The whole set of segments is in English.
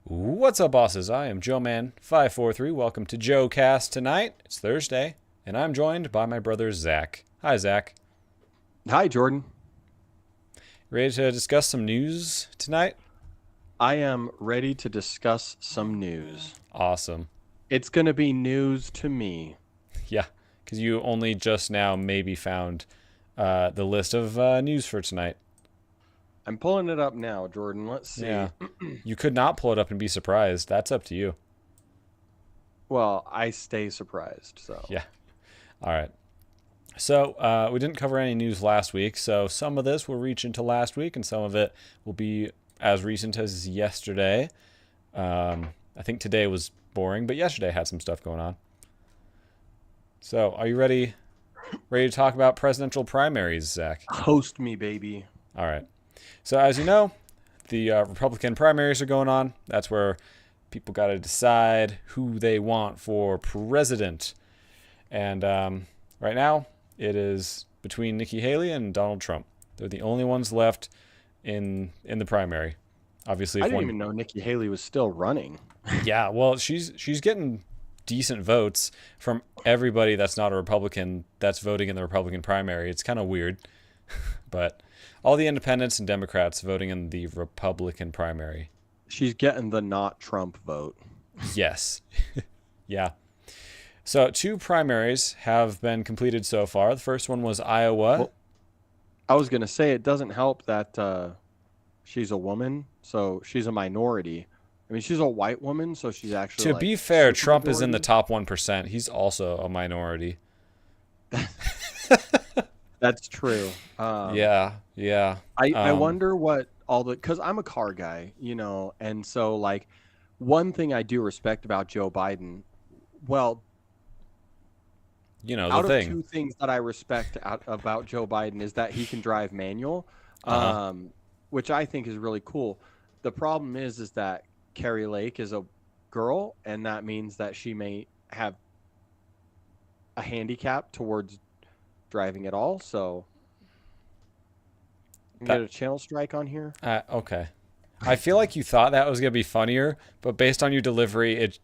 What's up, bosses? I am JoeMan543. Welcome to JoeCast tonight. It's Thursday, and I'm joined by my brother Zach. Hi, Zach. Hi, Jordan. Ready to discuss some news tonight? I am ready to discuss some news. Awesome. It's going to be news to me. Yeah, because you only just now maybe found the list of news for tonight. I'm pulling it up now, Jordan. Let's see. Yeah. You could not pull it up and be surprised. That's up to you. Well, I stay surprised, so. Yeah. All right. So we didn't cover any news last week, so some of this will reach into last week, and some of it will be as recent as yesterday. I think today was boring, but yesterday had some stuff going on. So, are you ready? Ready to talk about presidential primaries, Zach? Host me, baby. All right. So, as you know, the Republican primaries are going on. That's where people got to decide who they want for president. And right now, it is between Nikki Haley and Donald Trump. They're the only ones left in the primary. Obviously, I if didn't one, even know Nikki Haley was still running. yeah, well, she's getting decent votes from everybody that's not a Republican that's voting in the Republican primary. It's kind of weird, but all the independents and Democrats voting in the Republican primary. She's getting the not Trump vote. Yes. Yeah. So two primaries have been completed so far. The first one was Iowa. Well, I was going to say it doesn't help that she's a woman, so she's a minority. I mean, she's a white woman, so she's actually To like be fair, super Trump is in the majority. top 1%. He's also a minority. That's true. Yeah, yeah. I Um, wonder what all the because I'm a car guy, and so like one thing I do respect about Joe Biden, well, the out of thing. two things that I respect about Joe Biden is that he can drive manual, Uh-huh. um, which I think is really cool. The problem is that Carrie Lake is a girl, and that means that she may have a handicap towards driving at all. So I can get That a channel strike on here. okay. I feel like you thought that was gonna be funnier, but based on your delivery, it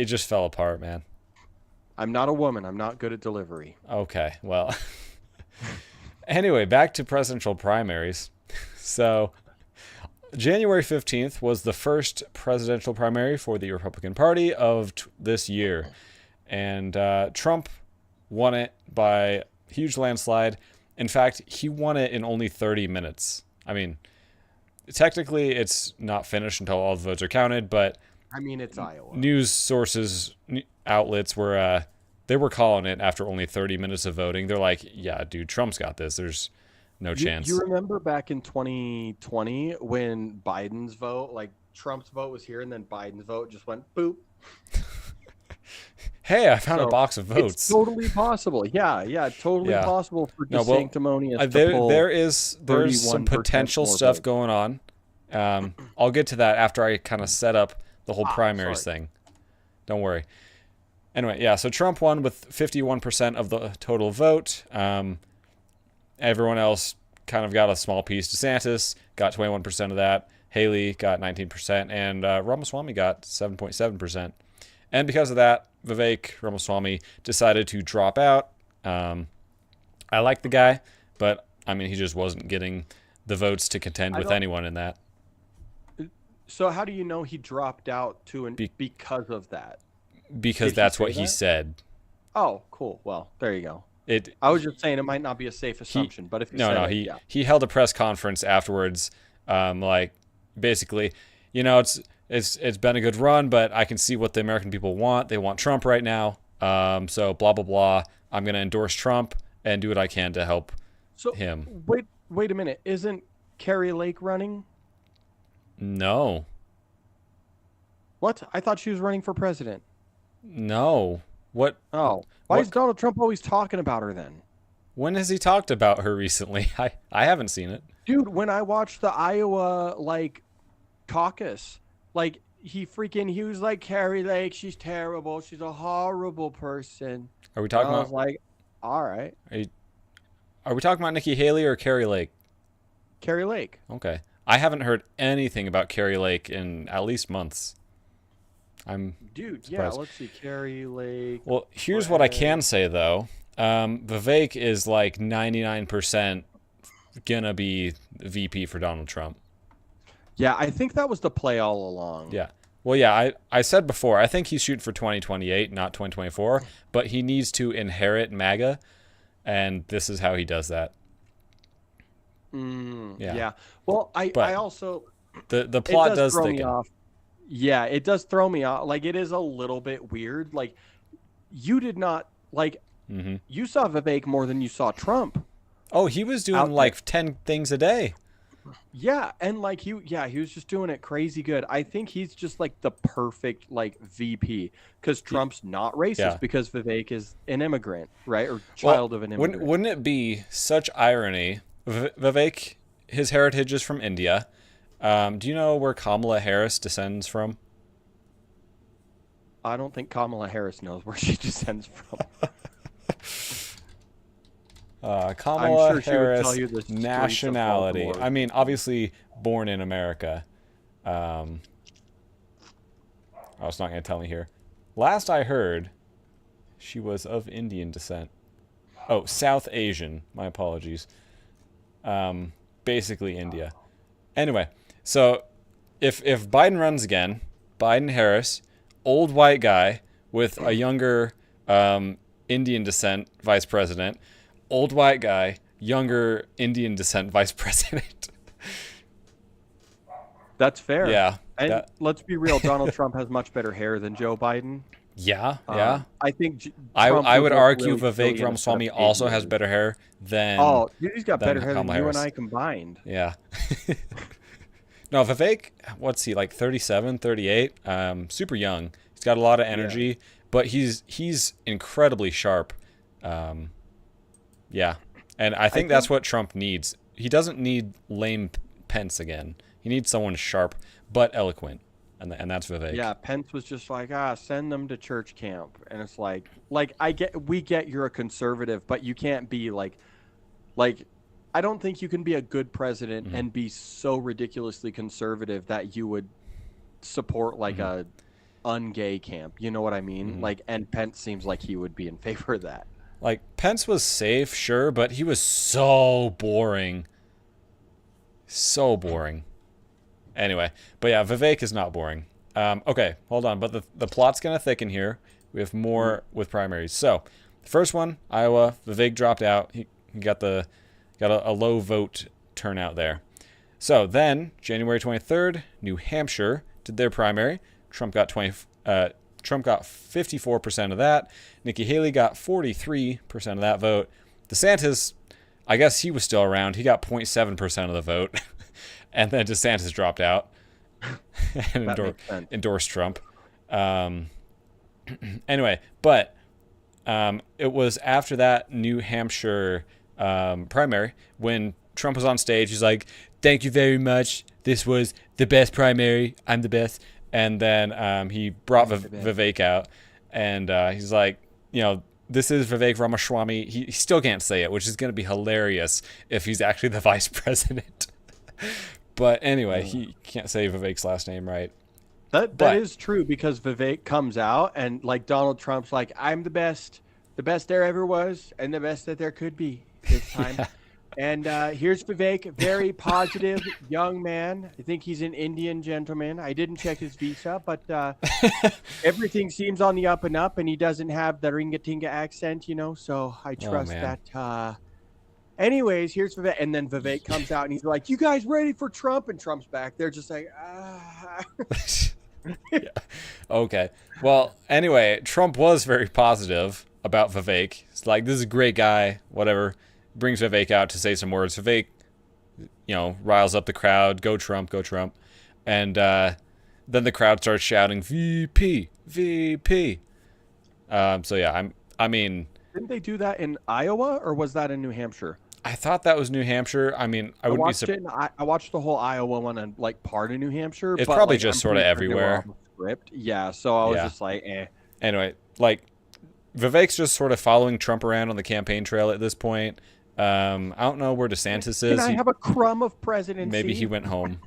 just fell apart, man. I'm not a woman. I'm not good at delivery. Okay, well. Anyway, back to presidential primaries. So, January 15th was the first presidential primary for the Republican Party of this year. And Trump won it by huge landslide. In fact, he won it in only 30 minutes. I mean, technically, it's not finished until all the votes are counted, but I mean, it's Iowa. news sources, outlets were they were calling it after only 30 minutes of voting. They're like, "Yeah, dude, Trump's got this. There's no You chance." remember back in 2020 when Biden's vote, like Trump's vote was here and then Biden's vote just went boop. Hey, I found a So box of it's votes. totally possible. Yeah, totally Yeah. possible for No, well, DeSanctimonious to there pull there's some 31% potential more stuff votes. going on. I'll get to that after I kind of set up the whole primaries Sorry. thing. Don't worry. Anyway, yeah. So Trump won with 51% of the total vote. Everyone else kind of got a small piece. DeSantis got 21% of that. Haley got 19%, and Ramaswamy got 7.7%. And because of that, Vivek Ramaswamy decided to drop out. I like the guy, but I mean, he just wasn't getting the votes to contend I with don't. anyone in that. So how do you know he dropped out Be- because of that? because Did he that's say what he that? said. Oh, cool. Well, there you go. It I was just saying it might not be a safe he assumption, but if you no said no it, he yeah. he held a press conference afterwards, like basically, it's been a good run, but I can see what the American people want. They want Trump right now. So blah blah blah. I'm gonna endorse Trump and do what I can to help So him. wait a minute. Isn't Carrie Lake running? No, What? I thought she was running for president. no. What Oh, why is what? Donald Trump always talking about her then? When has he talked about her recently? I haven't seen it. Dude, when I watched the Iowa like caucus, like he was like Carrie Lake, she's terrible. She's a horrible person. Are we And talking I was about like, all right, are, you, are we talking about Nikki Haley or Carrie Lake? Carrie Lake. Okay. I haven't heard anything about Carrie Lake in at least months. I'm Dude, yeah, surprised. let's see. Carrie Lake. Well, here's what I can say though. Vivek is like 99% gonna be VP for Donald Trump. Yeah, I think that was the play all along. Yeah. Well, yeah, I said before, I think he's shooting for 2028, not 2024, but he needs to inherit MAGA, and this is how he does that. Yeah. Yeah. Well, But I also the it plot does does throw me thicken. off. Yeah, it does throw me off. Like it is a little bit weird. Like you did not like you saw Vivek more than you saw Trump Oh, he was doing out there. like 10 things a day. Yeah, and like he was just doing it crazy good. I think he's just like the perfect like VP because Trump's not racist Yeah. because Vivek is an immigrant, right? Or Well, child of an immigrant. wouldn't it be such irony? Vivek, his heritage is from India. Do you know where Kamala Harris descends from? I don't think Kamala Harris knows where she descends from. Kamala sure she would Harris tell you the streets of nationality. Baltimore. I mean, obviously born in America. Oh, it's not going to tell me here. Last I heard, she was of Indian descent. Oh, South Asian. My apologies. Basically India. Anyway, so if Biden runs again, Biden Harris, old white guy with a younger Indian descent vice president, old white guy, younger Indian descent vice president. That's fair. Yeah. And let's be real, Donald Trump has much better hair than Joe Biden. Yeah. I think I would look argue really Vivek brilliant Ramaswamy instead of also has Indian. better hair than Oh, dude, he's got better hair than Kamala you Harris. and I combined. Yeah. No, Vivek, what's he, like 37, 38? Super young. He's got a lot of energy, but he's incredibly sharp. Yeah. And I think that's what Trump needs. He doesn't need lame Pence again. He needs someone sharp but eloquent. And that's Vivek. Yeah, Pence was just like, send them to church camp. And it's like we get you're a conservative, but you can't be like I don't think you can be a good president and be so ridiculously conservative that you would support like a ungay camp. You know what I mean? Like, and Pence seems like he would be in favor of that. Like, Pence was safe, sure, but he was so boring. So boring. Anyway, but yeah, Vivek is not boring. Okay, hold on, but the plot's gonna thicken here. We have more with primaries. So, the first one, Iowa, Vivek dropped out. He got a low vote turnout there. So then, January 23rd, New Hampshire did their primary. Trump got 54% of that. Nikki Haley got 43% of that vote. DeSantis, I guess he was still around. He got 0.7% of the vote. And then DeSantis dropped out and endorsed Trump. Anyway, but it was after that New Hampshire primary when Trump was on stage. He's like, "Thank you very much. This was the best primary. I'm the best." And then he brought Vivek out, and he's like, this is Vivek Ramaswamy. He still can't say it, which is going to be hilarious if he's actually the vice president. But anyway, he can't say Vivek's last name right. That is true because Vivek comes out and like Donald Trump's like, I'm the best there ever was and the best that there could be this time. Yeah. And here's Vivek, very positive young man. I think he's an Indian gentleman. I didn't check his visa, but everything seems on the up and up, and he doesn't have the ringa-tinga accent, so I trust that. Anyways, here's Vivek. And then Vivek comes out, and he's like, you guys ready for Trump? And Trump's back there just like, Yeah. Okay. Well, anyway, Trump was very positive about Vivek. It's like, this is a great guy, whatever. Brings Vivek out to say some words. Vivek, riles up the crowd. Go Trump, go Trump. And then the crowd starts shouting, VP, VP. So yeah, I mean. Didn't they do that in Iowa or was that in New Hampshire? I thought that was New Hampshire. I mean, I wouldn't be surprised. I watched the whole Iowa one and like part of New Hampshire. It's but, probably just sort of everywhere. Script. Yeah, so I was just like, eh. Anyway, like Vivek's just sort of following Trump around on the campaign trail at this point. I don't know where DeSantis Can is. I have a crumb of presidency? Maybe he went home.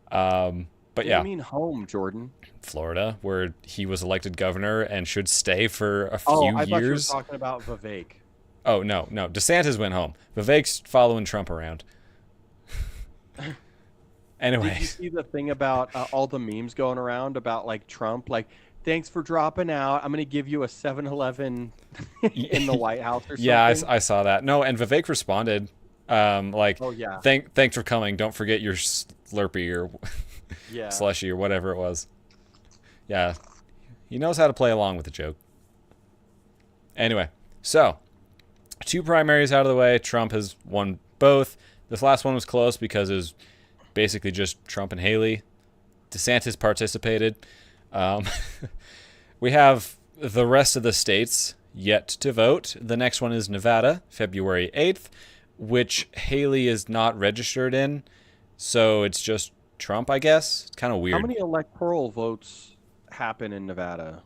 But What do yeah, you mean home, Jordan? Florida, where he was elected governor and should stay for a Oh, few I thought you were years. talking about Vivek. Oh, no. DeSantis went home. Vivek's following Trump around. Anyway. Did you see the thing about all the memes going around about like Trump? Like, thanks for dropping out. I'm going to give you a 7-Eleven in the White House or something. Yeah, I saw that. No, and Vivek responded, like, oh, yeah. Thanks for coming. Don't forget your Slurpee or Yeah. slushy or whatever it was. Yeah, he knows how to play along with the joke. Anyway, so 2 primaries out of the way. Trump has won both. This last one was close because it was basically just Trump and Haley. DeSantis participated. We have the rest of the states yet to vote. The next one is Nevada, February 8th, which Haley is not registered in. So it's just Trump, I guess. It's kind of weird. How many electoral votes happen in Nevada?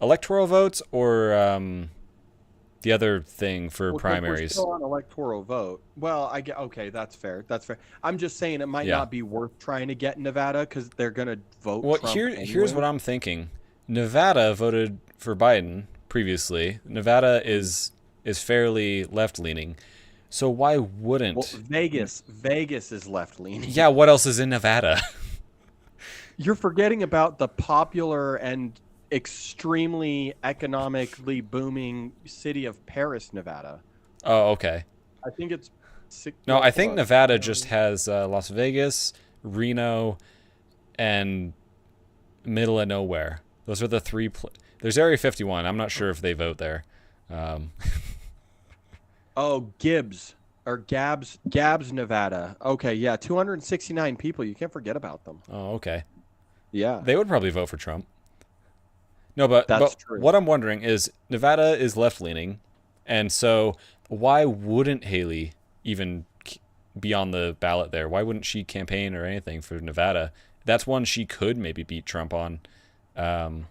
Electoral votes or the other thing for Well, 'cause primaries? We're still on electoral vote. Well, I get okay. That's fair. That's fair. I'm just saying it might Yeah. not be worth trying to get in Nevada because they're gonna vote. Well, Trump here's anyway. what I'm thinking. Nevada voted for Biden previously. Nevada is fairly left leaning. So why wouldn't? Well, Vegas is left leaning. Yeah, what else is in Nevada? You're forgetting about the popular and extremely economically booming city of Paris, Nevada. Oh, okay. I think it's No, I think Nevada just has Las Vegas, Reno, and middle of nowhere. Those are the 3. There's Area 51. I'm not sure if they vote there. Oh, Gabs, Nevada. Okay, yeah, 269 people. You can't forget about them. Oh, okay. Yeah. They would probably vote for Trump. No, but That's true. What I'm wondering is Nevada is left leaning, and so why wouldn't Haley even be on the ballot there? Why wouldn't she campaign or anything for Nevada? That's one she could maybe beat Trump on. Anyway.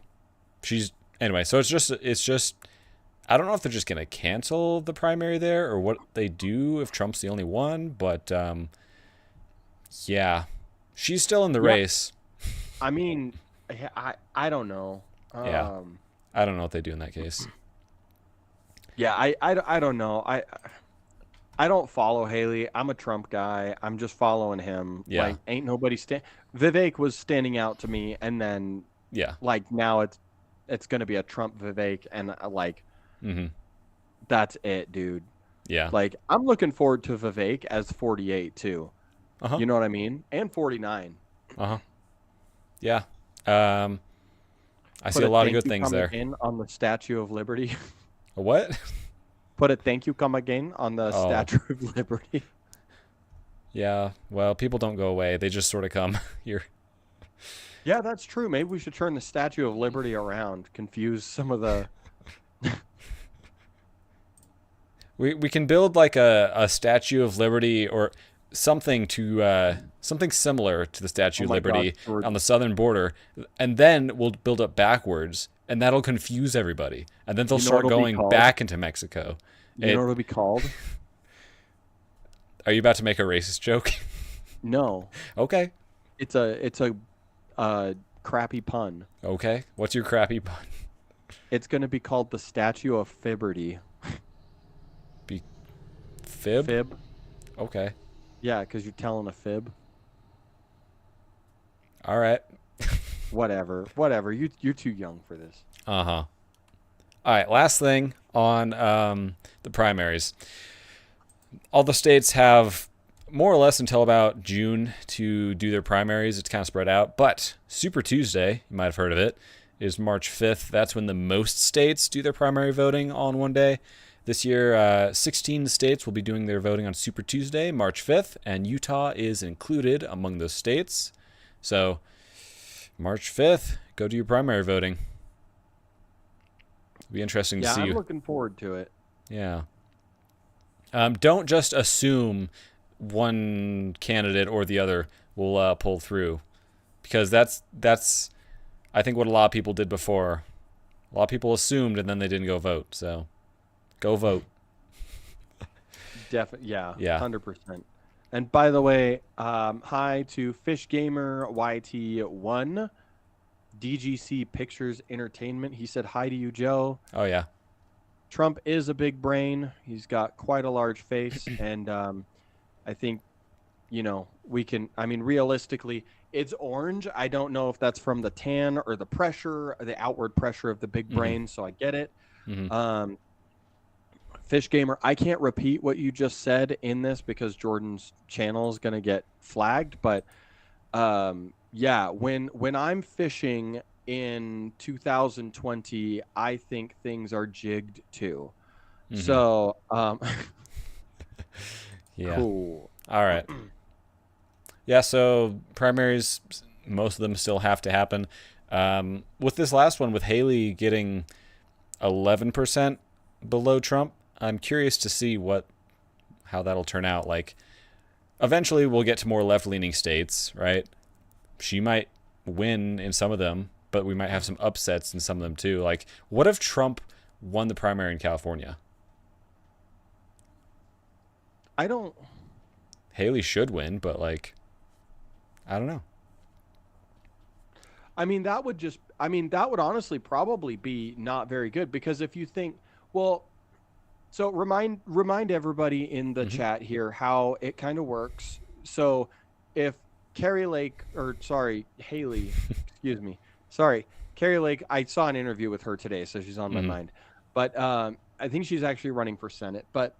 So it's just. I don't know if they're just gonna cancel the primary there or what they do if Trump's the only one, but yeah, she's still in the race. I mean, I don't know. Yeah. I don't know what they do in that case. Yeah, I don't know. I don't follow Haley. I'm a Trump guy. I'm just following him. Yeah. Like, ain't nobody Vivek was standing out to me, and then Yeah. like now it's gonna be a Trump Vivek, and like Mm-hmm. that's it, dude. Yeah. Like, I'm looking forward to Vivek as 48 too. Uh-huh. You know what I mean? And 49. Uh-huh. Yeah. I see a lot of good things there. In on the Statue of Liberty. A what? Put a thank you come again on the Statue of Liberty. Yeah. Well, people don't go away. They just sort of come here. Yeah, that's true. Maybe we should turn the Statue of Liberty around. Confuse some of the... We can build like a Statue of Liberty or something to something similar to the Statue of Liberty on the southern border, and then we'll build up backwards, and that'll confuse everybody, and then they'll start going back into Mexico. You know what it'll be called? Are you about to make a racist joke? No. Okay. It's a crappy pun. Okay. What's your crappy pun? It's going to be called the Statue of Fibberty. Fib? Okay. Yeah, because you're telling a fib. All right. Whatever. You're too young for this. Uh-huh. All right, last thing on the primaries. All the states have more or less until about June to do their primaries. It's kind of spread out. But Super Tuesday, you might have heard of it, is March 5th. That's when the most states do their primary voting on one day. This year, 16 states will be doing their voting on Super Tuesday, March 5th, and Utah is included among those states. So, March 5th, go do your primary voting. It'll be interesting to see. Yeah, I'm looking forward to it. Yeah. Don't just assume one candidate or the other will pull through, because that's I think what a lot of people did before. A lot of people assumed and then they didn't go vote. So Go vote. Definitely, yeah, Yeah. 100%. And by the way, hi to Fish Gamer YT1, DGC Pictures Entertainment. He said hi to you, Joe. Oh, yeah. Trump is a big brain. He's got quite a large face, and I think, we can. I mean, realistically, it's orange. I don't know if that's from the tan or the pressure, the outward pressure of the big brain. So I get it. Fish Gamer, I can't repeat what you just said in this because Jordan's channel is going to get flagged. But yeah, when I'm fishing in 2020, I think things are jigged too. So Yeah. cool. All right. Yeah, so primaries, most of them still have to happen. With this last one, with Haley getting 11% below Trump, I'm curious to see how that'll turn out. Like, eventually we'll get to more left-leaning states, right? She might win in some of them, but we might have some upsets in some of them too. Like, what if Trump won the primary in California? Haley should win, but like, I don't know. I mean, that would honestly probably be not very good because if you think, well, so remind everybody in the chat here how it kind of works. So if Haley, Carrie Lake, I saw an interview with her today, so she's on my mind. But I think she's actually running for Senate. But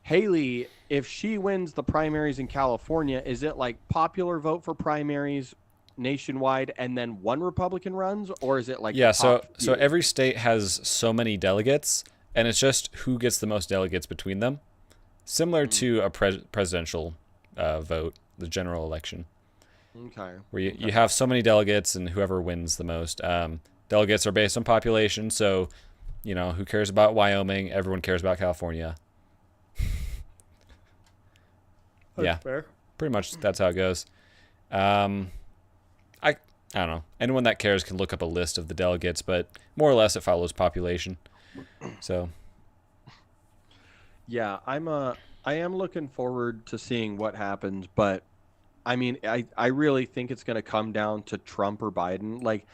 Haley, if she wins the primaries in California, is it like popular vote for primaries nationwide and then one Republican runs, or is it like so every state has so many delegates, and it's just who gets the most delegates between them, similar to a presidential vote, the general election. Okay. Where you have so many delegates, and whoever wins the most. Delegates are based on population, so who cares about Wyoming? Everyone cares about California. That's fair. Pretty much that's how it goes. I don't know. Anyone that cares can look up a list of the delegates, but more or less it follows population. So yeah, I am looking forward to seeing what happens, but I mean, I really think it's going to come down to Trump or Biden. Like,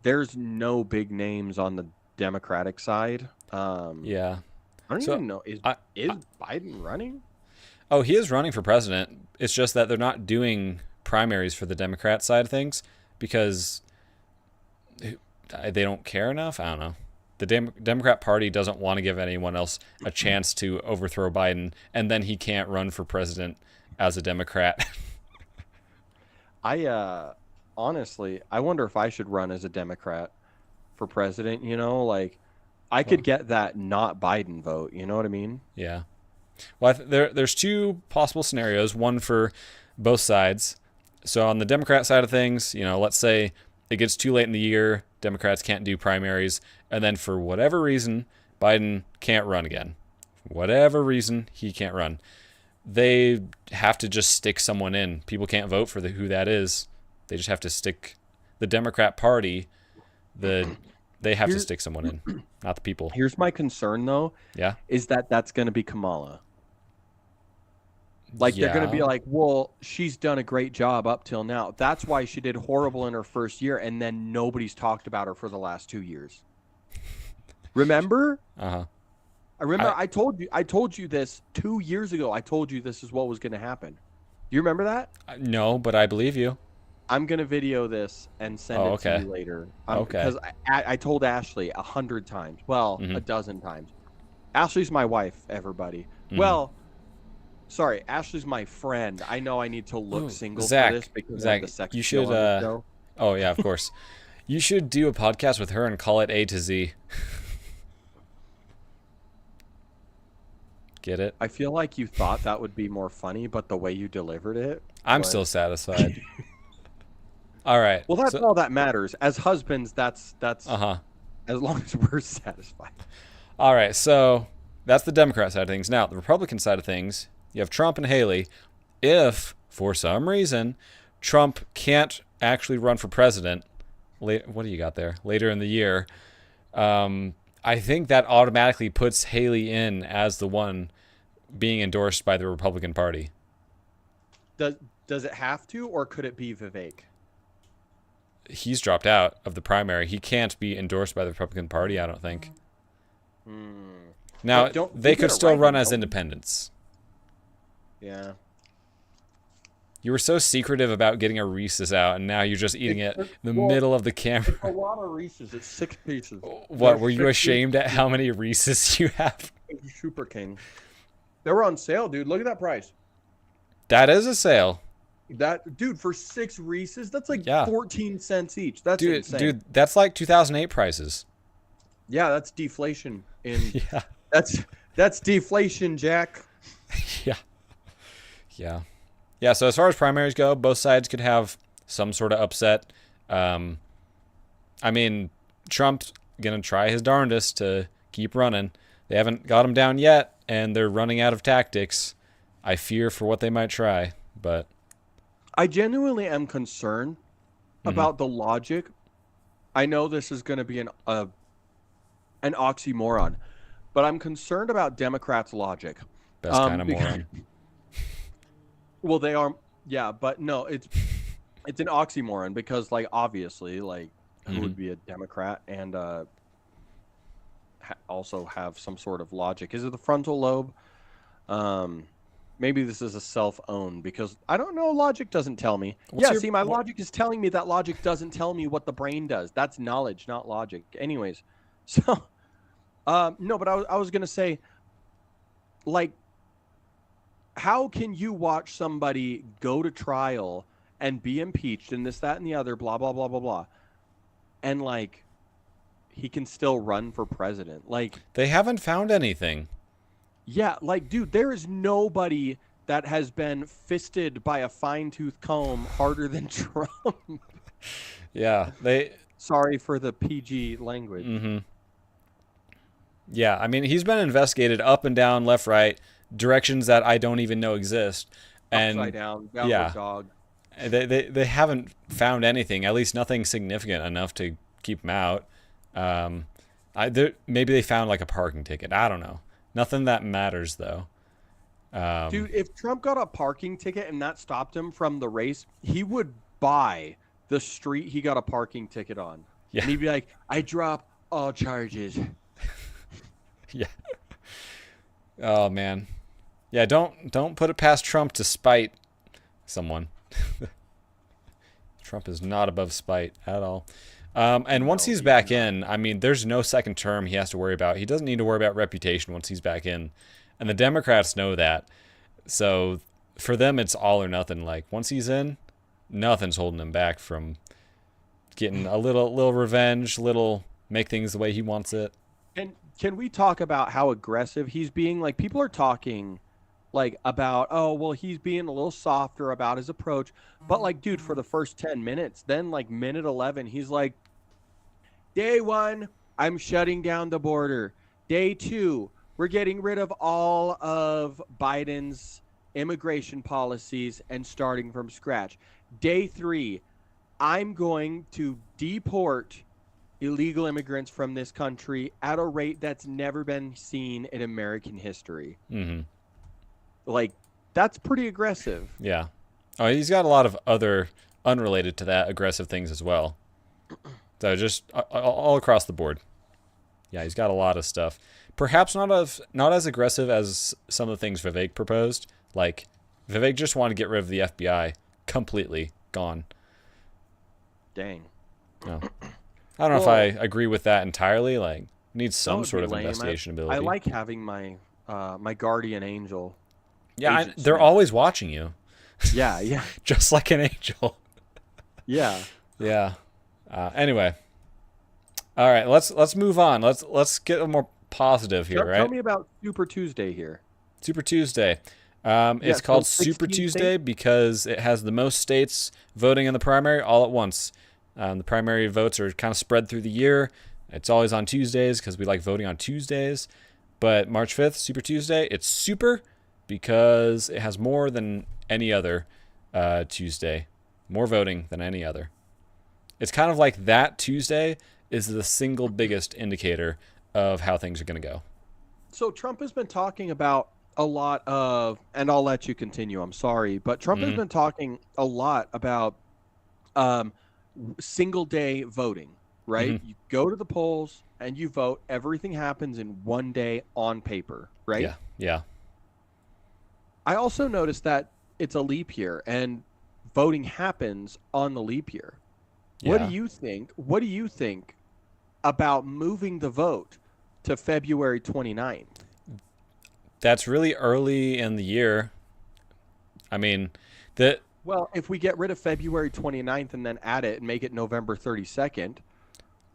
there's no big names on the Democratic side. yeah. I don't even know. Is Biden running? Oh, he is running for president. It's just that they're not doing primaries for the Democrat side of things because they don't care enough. I don't know. The Democrat Party doesn't want to give anyone else a chance to overthrow Biden, and then he can't run for president as a Democrat. Honestly, I wonder if I should run as a Democrat for president. Like, I could get that not Biden vote. You know what I mean? Yeah. Well, there's two possible scenarios, one for both sides. So on the Democrat side of things, let's say it gets too late in the year, Democrats can't do primaries, and then for whatever reason, Biden can't run again. Whatever reason, he can't run. They have to just stick someone in. People can't vote for who that is. They just have to stick the Democrat Party. They have to stick someone in, not the people. Here's my concern, though. Yeah. Is that's going to be Kamala. Like, they're going to be like, well, she's done a great job up till now. That's why she did horrible in her first year, and then nobody's talked about her for the last 2 years. Remember? Uh-huh. I remember I told you this 2 years ago. I told you this is what was going to happen. Do you remember that? No, but I believe you. I'm going to video this and send it to you later. Okay. Because I told Ashley 100 times. Well, a dozen times. Ashley's my wife, everybody. Well, sorry, Ashley's my friend. I know I need to look single for this because I'm the sex you should. Oh yeah, of course. You should do a podcast with her and call it A to Z. Get it? I feel like you thought that would be more funny, but the way you delivered it. I'm still satisfied. All right. Well, that's all that matters. As husbands, that's as long as we're satisfied. All right. So that's the Democrat side of things. Now, the Republican side of things, you have Trump and Haley. If, for some reason, Trump can't actually run for president, what do you got there? Later in the year, I think that automatically puts Haley in as the one being endorsed by the Republican Party. Does it have to, or could it be Vivek? He's dropped out of the primary. He can't be endorsed by the Republican Party, I don't think. Now, they could still run as independents. Yeah. You were so secretive about getting a Reese's out, and now you're just eating it in the middle of the camera. A lot of Reese's. It's 6 pieces. What, were you ashamed at how many Reese's you have? Super King. They were on sale, dude. Look at that price. That is a sale. That, dude, for 6 Reese's, that's like 14 cents each. That's insane. Dude, that's like 2008 prices. Yeah, that's deflation. Yeah. That's deflation, Jack. Yeah. Yeah. Yeah, so as far as primaries go, both sides could have some sort of upset. I mean, Trump's going to try his darndest to keep running. They haven't got him down yet, and they're running out of tactics. I fear for what they might try, but... I genuinely am concerned about the logic. I know this is going to be an oxymoron, but I'm concerned about Democrats' logic. Best kind of moron. Well, they are, yeah, but no, it's an oxymoron because, like, obviously, like, who would be a Democrat and also have some sort of logic? Is it the frontal lobe? Maybe this is a self-owned because I don't know. Logic doesn't tell me. My logic is telling me that logic doesn't tell me what the brain does. That's knowledge, not logic. Anyways, so no, but I was gonna say, like, how can you watch somebody go to trial and be impeached and this, that, and the other, blah, blah, blah, blah, blah, and, like, he can still run for president? Like, they haven't found anything. Yeah, like, dude, there is nobody that has been fisted by a fine-tooth comb harder than Trump. Yeah, Sorry for the PG language. Yeah, I mean, he's been investigated up and down, left, right, directions that I don't even know exist. And upside down, downward dog. They haven't found anything, at least nothing significant enough to keep him out. Maybe they found like a parking ticket. I don't know. Nothing that matters though. Dude, if Trump got a parking ticket and that stopped him from the race, he would buy the street he got a parking ticket on. Yeah. And he'd be like, I drop all charges. Yeah. Oh man. Yeah, don't put it past Trump to spite someone. Trump is not above spite at all. And once he's back in, I mean, there's no second term he has to worry about. He doesn't need to worry about reputation once he's back in. And the Democrats know that. So for them, it's all or nothing. Like, once he's in, nothing's holding him back from getting a little revenge, make things the way he wants it. And can we talk about how aggressive he's being? Like, people are talking, like, about, oh, well, he's being a little softer about his approach. But, like, dude, for the first 10 minutes, then, like, minute 11, he's like, day 1, I'm shutting down the border. Day 2, we're getting rid of all of Biden's immigration policies and starting from scratch. Day 3, I'm going to deport illegal immigrants from this country at a rate that's never been seen in American history. Mm-hmm. Like, that's pretty aggressive. Yeah. Oh, he's got a lot of other unrelated to that aggressive things as well. So just all across the board. Yeah, he's got a lot of stuff. Perhaps not as aggressive as some of the things Vivek proposed. Like, Vivek just wanted to get rid of the FBI completely. Gone. Dang. No. I don't know if I agree with that entirely. Like, needs some sort of investigation ability. I like having my my guardian angel. Yeah, they're always watching you. Yeah, yeah. Just like an angel. Yeah. Yeah. Anyway. All right, let's move on. Let's get a more positive here, right? Tell me about Super Tuesday here. Super Tuesday. It's called Super Tuesday because it has the most states voting in the primary all at once. The primary votes are kind of spread through the year. It's always on Tuesdays because we like voting on Tuesdays. But March 5th, Super Tuesday, it's super because it has more than any other Tuesday. More voting than any other. It's kind of like that Tuesday is the single biggest indicator of how things are going to go. So Trump has been talking about a lot of, and I'll let you continue. I'm sorry, but Trump has been talking a lot about single day voting, right? You go to the polls and you vote. Everything happens in one day on paper, right? Yeah. Yeah. I also noticed that it's a leap year and voting happens on the leap year. What Yeah. do you think? What do you think about moving the vote to February 29th? That's really early in the year. I mean, the Well, if we get rid of February 29th and then add it and make it November 32nd.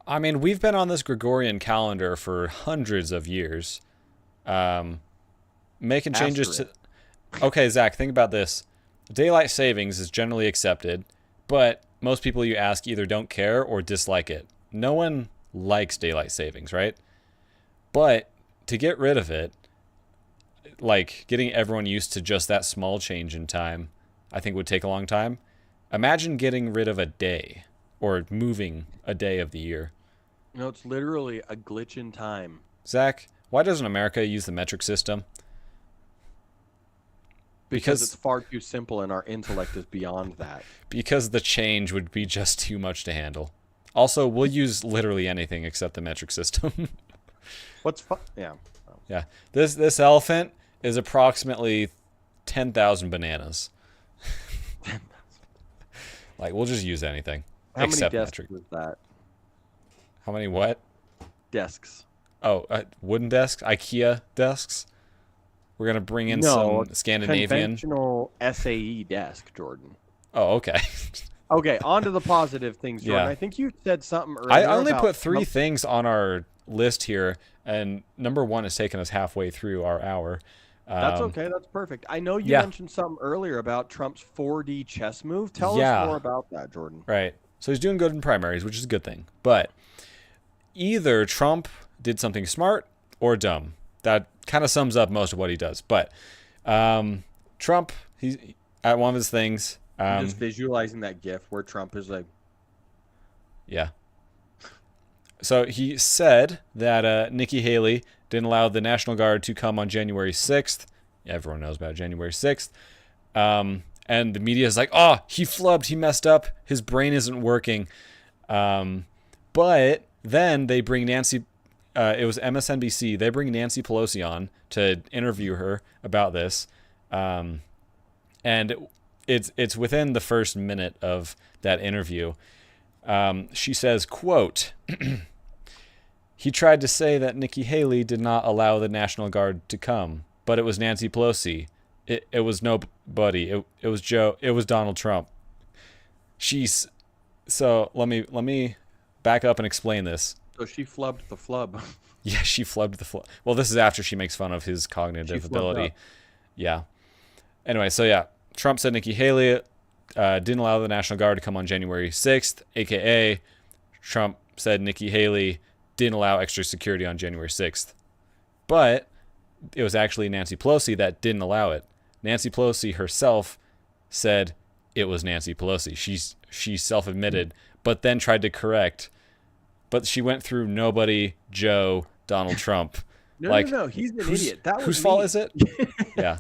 I mean, we've been on this Gregorian calendar for hundreds of years. Making changes to. Okay, Zach, think about this. Daylight savings is generally accepted, but most people you ask either don't care or dislike it. No one likes daylight savings, right? But to get rid of it, like getting everyone used to just that small change in time, I think would take a long time. Imagine getting rid of a day or moving a day of the year. No, it's literally a glitch in time. Zach, why doesn't America use the metric system? Because it's far too simple and our intellect is beyond that. Because the change would be just too much to handle. Also, we'll use literally anything except the metric system. What's fun? Yeah. Yeah. This elephant is approximately 10,000 bananas. Like, we'll just use anything. How many desks metric. is that? How many what? Desks. Oh, wooden desks? IKEA desks? We're going to bring in some Scandinavian. Conventional SAE desk, Jordan. Oh, okay. Okay, on to the positive things, Jordan. Yeah. I think you said something earlier. I only about put 3 things on our list here, and number 1 has taken us halfway through our hour. That's okay. That's perfect. I know you mentioned something earlier about Trump's 4D chess move. Tell us more about that, Jordan. Right. So he's doing good in primaries, which is a good thing. But either Trump did something smart or dumb. That kind of sums up most of what he does. But Trump, he's at one of his things. I'm just visualizing that GIF where Trump is like. Yeah. So he said that Nikki Haley didn't allow the National Guard to come on January 6th. Everyone knows about January 6th. And the media is like, oh, he flubbed. He messed up. His brain isn't working. But then they bring Nancy. It was MSNBC. They bring Nancy Pelosi on to interview her about this. And it's within the first minute of that interview. She says, quote, he tried to say that Nikki Haley did not allow the National Guard to come, but it was Nancy Pelosi. It was nobody. It was Joe. It was Donald Trump. So let me back up and explain this. So she flubbed the flub. Yeah, she flubbed the flub. Well, this is after she makes fun of his cognitive ability. Yeah. Anyway, so yeah, Trump said Nikki Haley didn't allow the National Guard to come on January 6th, a.k.a. Trump said Nikki Haley didn't allow extra security on January 6th. But it was actually Nancy Pelosi that didn't allow it. Nancy Pelosi herself said it was Nancy Pelosi. She self-admitted, but then tried to correct. But she went through nobody, Joe, Donald Trump. No. He's an idiot. That was whose fault is it? Yeah.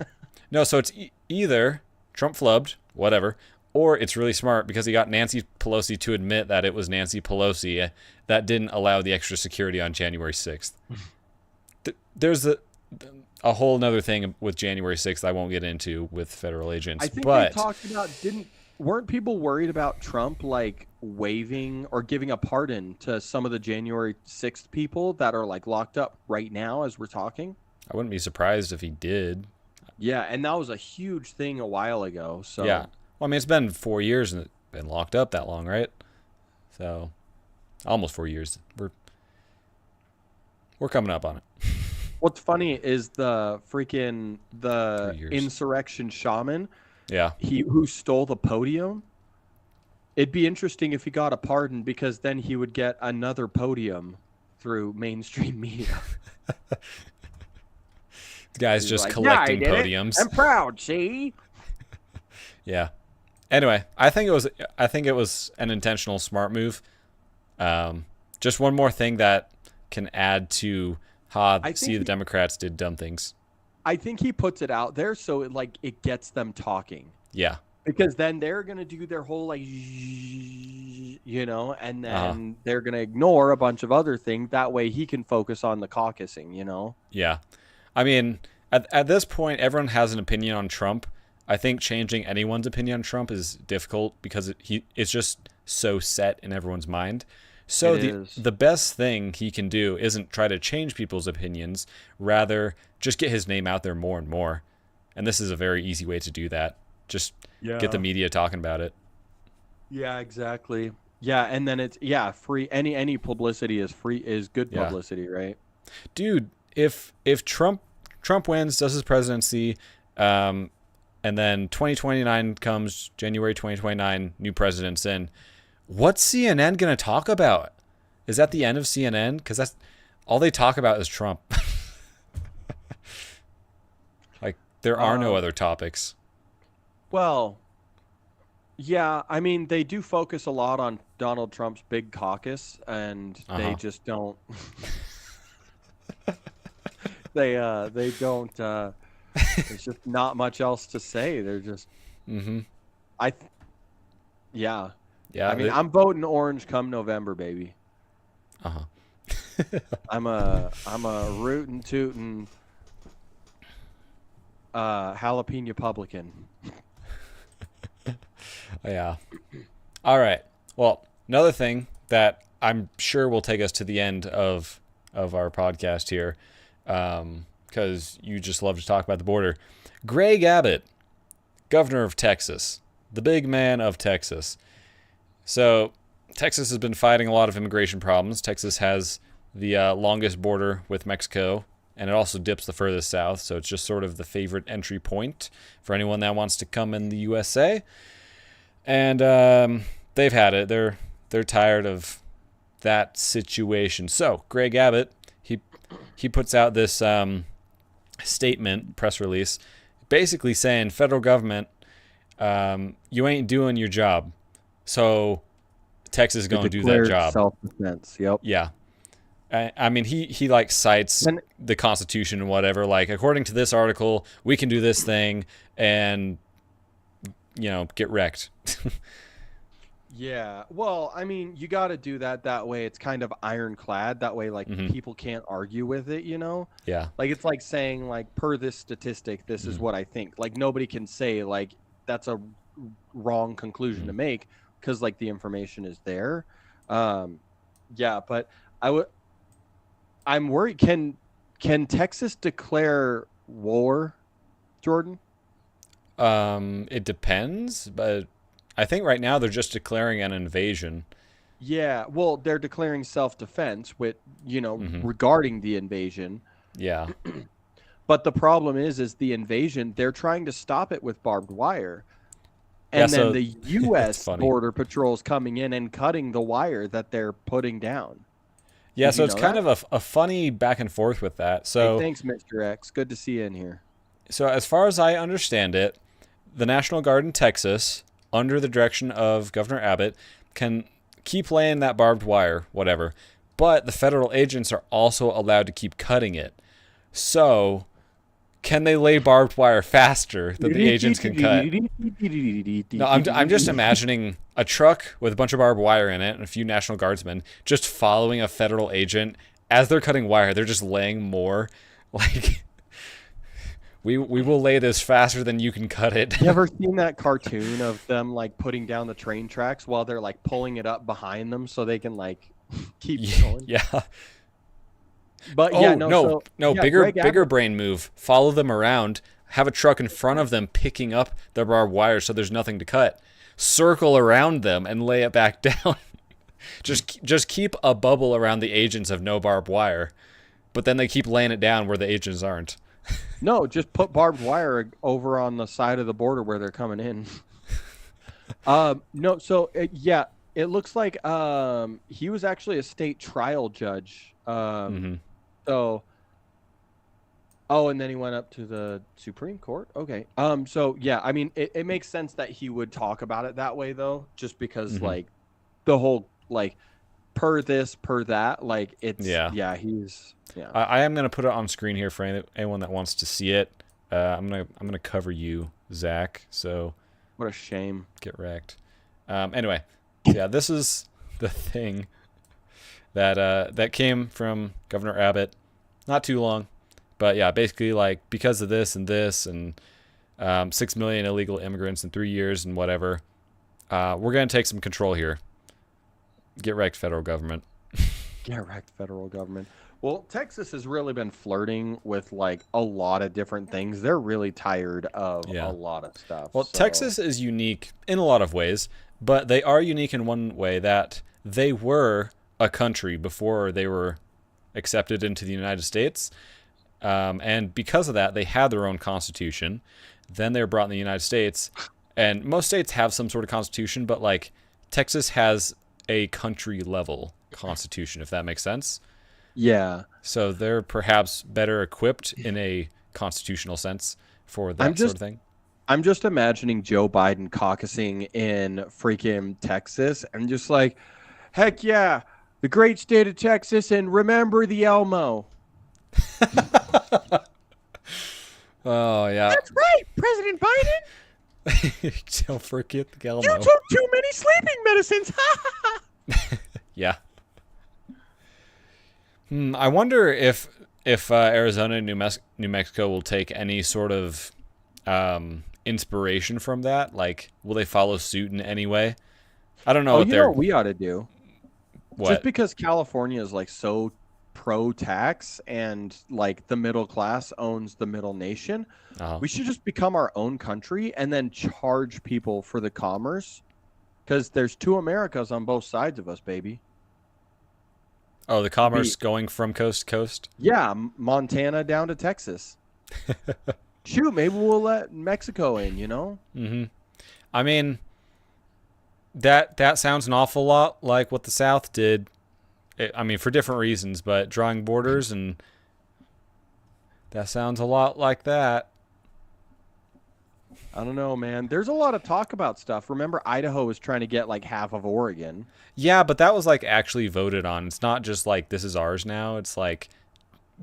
No, so it's either Trump flubbed, whatever, or it's really smart because he got Nancy Pelosi to admit that it was Nancy Pelosi that didn't allow the extra security on January 6th. There's a whole nother thing with January 6th I won't get into with federal agents. I think they talked about, weren't people worried about Trump like waiving or giving a pardon to some of the January 6th people that are like locked up right now as we're talking? I wouldn't be surprised if he did. Yeah, and that was a huge thing a while ago. So yeah. Well, I mean, it's been 4 years and it's been locked up that long, right? So almost 4 years. We're coming up on it. What's funny is the insurrection shaman. Yeah. Who stole the podium. It'd be interesting if he got a pardon because then he would get another podium through mainstream media. The guy's just collecting podiums. I'm proud, see? Yeah. Anyway, I think it was an intentional smart move. Just one more thing that can add to how I think the Democrats did dumb things. I think he puts it out there so it gets them talking. Yeah. Because then they're going to do their whole and then they're going to ignore a bunch of other things. That way he can focus on the caucusing, Yeah. I mean, at this point, everyone has an opinion on Trump. I think changing anyone's opinion on Trump is difficult because it's just so set in everyone's mind. So the best thing he can do isn't try to change people's opinions, rather just get his name out there more and more. And this is a very easy way to do that. Just get the media talking about it. Yeah, exactly. Yeah, and then it's free. Any publicity is free, is good publicity, right? Dude, if Trump wins, does his presidency, and then 2029 comes, January 2029, new president's in, what's CNN gonna talk about? Is that the end of CNN? Because that's all they talk about is Trump. Like there are no other topics. Well, yeah, I mean, they do focus a lot on Donald Trump's big caucus, and they just don't. They don't. There's just not much else to say. They're just. Yeah. I mean, I'm voting orange come November, baby. I'm a rootin' tootin' jalapeno publican. Yeah. All right. Well, another thing that I'm sure will take us to the end of our podcast here, because you just love to talk about the border. Greg Abbott, governor of Texas, the big man of Texas. So Texas has been fighting a lot of immigration problems. Texas has the longest border with Mexico, and it also dips the furthest south. So it's just sort of the favorite entry point for anyone that wants to come in the USA. And they've had it. They're tired of that situation. So Greg Abbott, he puts out this statement, press release, basically saying, federal government, you ain't doing your job. So Texas is going to do that job. Self-defense. Yep. Yeah. I mean, he like cites the Constitution and whatever. Like, according to this article, we can do this thing and, get wrecked. Yeah. Well, I mean, you got to do that way. It's kind of ironclad. That way, people can't argue with it, Yeah. Like, it's like saying, per this statistic, this is what I think. Like, nobody can say, that's a wrong conclusion to make because, the information is there. Yeah, but I'm worried. Can Texas declare war, Jordan? It depends, but I think right now they're just declaring an invasion. Yeah, well, they're declaring self-defense with, regarding the invasion. Yeah. But the problem is the invasion, they're trying to stop it with barbed wire. And then the U.S. Border Patrol's coming in and cutting the wire that they're putting down. Yeah, so it's kind of a funny back and forth with that. So hey, thanks, Mr. X. Good to see you in here. So as far as I understand it, the National Guard in Texas, under the direction of Governor Abbott, can keep laying that barbed wire, whatever. But the federal agents are also allowed to keep cutting it. So can they lay barbed wire faster than the agents can cut? No, I'm just imagining a truck with a bunch of barbed wire in it and a few National Guardsmen just following a federal agent. As they're cutting wire, they're just laying more. We will lay this faster than you can cut it. You ever seen that cartoon of them putting down the train tracks while they're pulling it up behind them so they can keep going? Yeah. But bigger brain move. Follow them around. Have a truck in front of them picking up the barbed wire so there's nothing to cut. Circle around them and lay it back down. just keep a bubble around the agents of no barbed wire, but then they keep laying it down where the agents aren't. No, just put barbed wire over on the side of the border where they're coming in. It looks like he was actually a state trial judge. So, and then he went up to the Supreme Court. Okay. I mean, it makes sense that he would talk about it that way, though, just because the whole per this, per that. Like it's Yeah. he's I am gonna put it on screen here for anyone that wants to see it. I'm gonna cover you, Zach. So What a shame. get wrecked. Anyway, so yeah, this is the thing that came from Governor Abbott, not too long, but yeah, basically like because of this and 6 million illegal immigrants in 3 years and whatever, we're gonna take some control here. Get wrecked, federal government. Get wrecked, federal government. Well, Texas has really been flirting with like a lot of different things. They're really tired of Yeah. a lot of stuff. Well, so- Texas is unique in a lot of ways, but they are unique in one way that they were a country before they were accepted into the United States. And because of that, they had their own constitution. Then they were brought in the United States. And most states have some sort of constitution, but like Texas has a country level constitution, if that makes sense. Yeah. So they're perhaps better equipped in a constitutional sense for that sort of thing. I'm just imagining Joe Biden caucusing in freaking Texas and just like, heck yeah, the great state of Texas, and remember the Elmo. Oh, yeah. That's right, President Biden. Don't forget the Elmo. You took too many sleeping medicines. Yeah. I wonder if Arizona and New Mexico will take any sort of inspiration from that. Like, will they follow suit in any way? I don't know Oh, what you know what we ought to do? what. Just because California is like so pro-tax and like the middle class owns the middle nation, Uh-huh. we should just become our own country and then charge people for the commerce, because there's two Americas on both sides of us, baby. Oh, the commerce going from coast to coast? Yeah, Montana down to Texas. Shoot, maybe we'll let Mexico in, you know? Mm-hmm. I mean, that sounds an awful lot like what the South did. I mean, for different reasons, but drawing borders, and that sounds a lot like that. I don't know, man. There's a lot of talk about stuff. Remember, Idaho was trying to get like half of Oregon. Yeah, but that was like actually voted on. It's not just like this is ours now. It's like,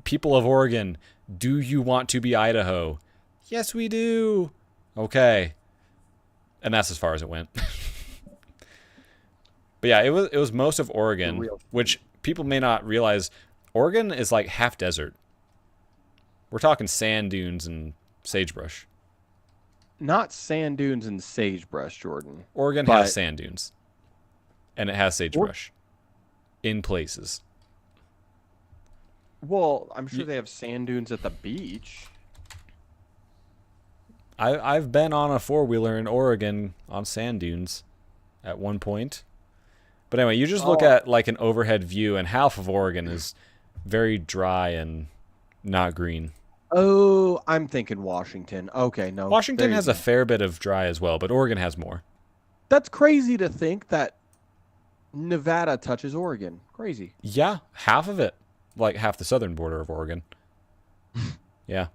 people of Oregon, do you want to be Idaho? Yes, we do. Okay. And that's as far as it went. But yeah, it was most of Oregon, which people may not realize. Oregon is like half desert. We're talking sand dunes and sagebrush. Not sand dunes and sagebrush, Jordan. Oregon But- has sand dunes. And it has sagebrush. In places. Well, I'm sure they have sand dunes at the beach. I've been on a 4-wheeler in Oregon on sand dunes at one point. But anyway, you just look at like an overhead view, and half of Oregon is very dry and not green. Oh, I'm thinking Washington. Okay, no. Washington there you has go. a fair bit of dry as well, but Oregon has more. That's crazy to think that Nevada touches Oregon. Crazy. Yeah, half of it. Like half the southern border of Oregon. Yeah.